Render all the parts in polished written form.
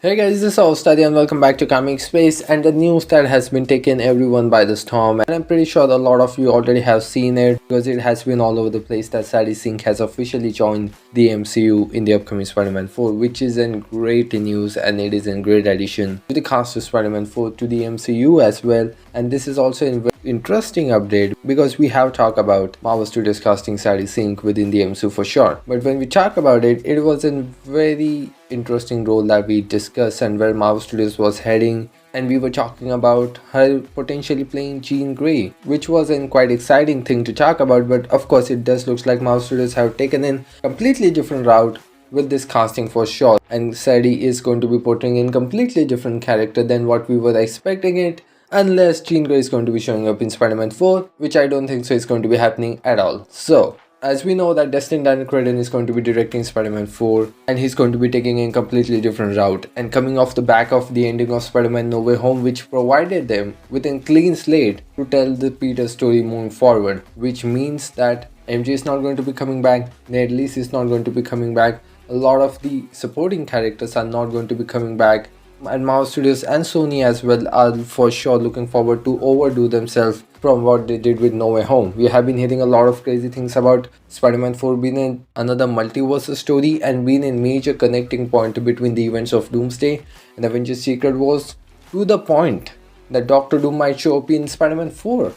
Hey guys, this is Sadie and welcome back to Comic Space, and the news that has been taken everyone by the storm, and I'm pretty sure a lot of you already have seen it because it has been all over the place that Sadie Sink has officially joined the MCU in the upcoming Spider-Man 4, which is in great news and it is a great addition to the cast of Spider-Man 4 to the MCU as well. And this is also an interesting update because we have talked about Marvel Studios casting Sadie Sink within the MCU for sure, but when we talk about it, it was a very interesting role that we discussed and where Marvel Studios was heading, and we were talking about her potentially playing Jean Grey, which was a quite exciting thing to talk about. But of course it does look like Marvel Studios have taken a completely different route with this casting for sure, and Sadie is going to be portraying a completely different character than what we were expecting it, unless Jean Grey is going to be showing up in Spider-Man 4, which I don't think so is going to be happening at all. So as we know that Destin Daniel Cretton is going to be directing Spider-Man 4 and he's going to be taking a completely different route, and coming off the back of the ending of Spider-Man No Way Home, which provided them with a clean slate to tell the Peter story moving forward, which means that MJ is not going to be coming back, Ned Leeds is not going to be coming back, a lot of the supporting characters are not going to be coming back, and Marvel Studios and Sony as well are for sure looking forward to overdo themselves from what they did with No Way Home. We have been hearing a lot of crazy things about Spider-Man 4 being another multiverse story and being a major connecting point between the events of Doomsday and Avengers Secret Wars, to the point that Doctor Doom might show up in Spider-Man 4.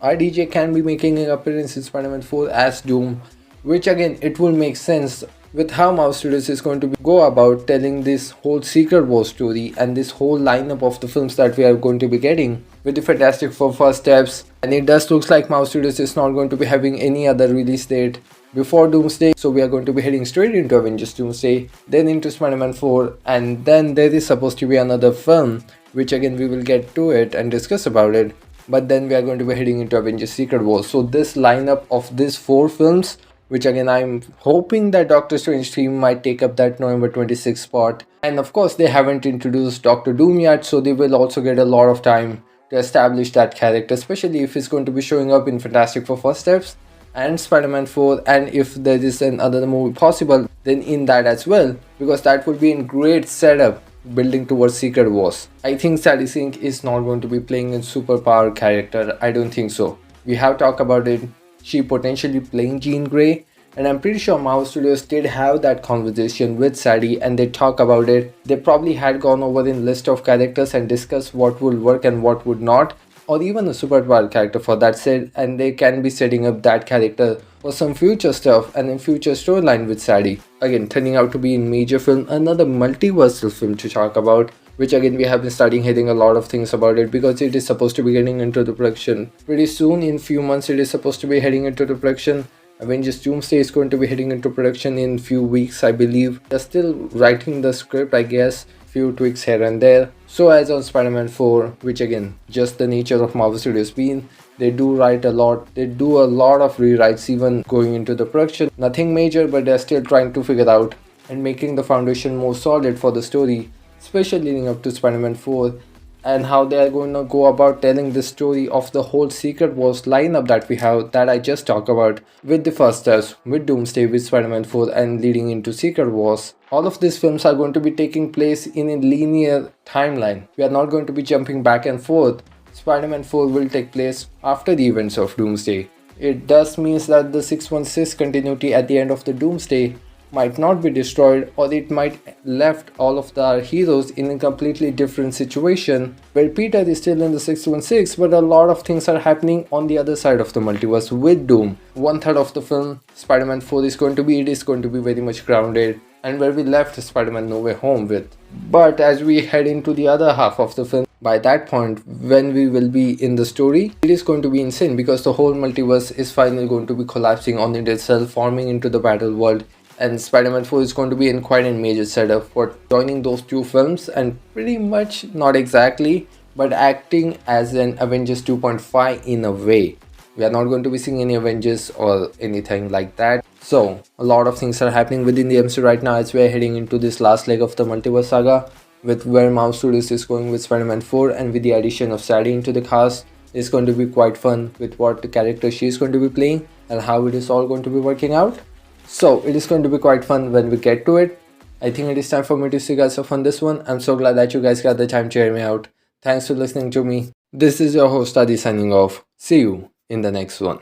RDJ can be making an appearance in Spider-Man 4 as Doom, which again it will make sense with how Marvel Studios is going to go about telling this whole Secret Wars story and this whole lineup of the films that we are going to be getting with the Fantastic Four first steps. And it does looks like Marvel Studios is not going to be having any other release date before Doomsday, so we are going to be heading straight into Avengers Doomsday, then into Spider-Man 4, and then there is supposed to be another film, which again we will get to it and discuss about it, but then we are going to be heading into Avengers Secret Wars. So this lineup of these 4 films, which again I'm hoping that Doctor Strange team might take up that November 26th spot. And of course they haven't introduced Doctor Doom yet, so they will also get a lot of time to establish that character, especially if he's going to be showing up in Fantastic Four First Steps and Spider-Man 4, and if there is another movie possible, then in that as well, because that would be a great setup building towards Secret Wars. I think Sadie Sink is not going to be playing a superpower character, I don't think so. We have talked about it, she potentially playing Jean Grey, and I'm pretty sure Marvel Studios did have that conversation with Sadie and they talk about it. They probably had gone over in list of characters and discussed what would work and what would not, or even a superpower character for that said, and they can be setting up that character for some future stuff and a future storyline with Sadie. Again, turning out to be a major film, another multiversal film to talk about, which again we have been starting hearing a lot of things about it because it is supposed to be getting into the production pretty soon. In few months it is supposed to be heading into the production. Avengers Doomsday is going to be heading into production in few weeks, I believe. They're still writing the script, I guess, few tweaks here and there. So as on Spider-Man 4, which again just the nature of Marvel Studios being, they do write a lot, they do a lot of rewrites even going into the production. Nothing major, but they're still trying to figure out and making the foundation more solid for the story, especially leading up to Spider-Man 4, and how they are going to go about telling the story of the whole Secret Wars lineup that we have, that I just talked about, with the first steps, with Doomsday, with Spider-Man 4, and leading into Secret Wars. All of these films are going to be taking place in a linear timeline. We are not going to be jumping back and forth. Spider-Man 4 will take place after the events of Doomsday. It does mean that the 616 continuity at the end of the Doomsday might not be destroyed, or it might left all of our heroes in a completely different situation where Peter is still in the 616, but a lot of things are happening on the other side of the multiverse with Doom. 1/3 of the film Spider-Man 4 is going to be very much grounded and where we left Spider-Man No Way Home with. But as we head into the other half of the film, by that point when we will be in the story, it is going to be insane because the whole multiverse is finally going to be collapsing on it itself, forming into the battle world. And Spider-Man 4 is going to be in quite a major setup for joining those 2 films and pretty much not exactly, but acting as an Avengers 2.5 in a way. We are not going to be seeing any Avengers or anything like that. So a lot of things are happening within the MCU right now as we are heading into this last leg of the multiverse saga, with where Marvel Studios is going with Spider-Man 4, and with the addition of Sadie into the cast. It's going to be quite fun with what the character she is going to be playing and how it is all going to be working out. So it is going to be quite fun when we get to it. I think it is time for me to see you guys off on this one. I'm so glad that you guys got the time to hear me out. Thanks for listening to me. This is your host Adi signing off. See you in the next one.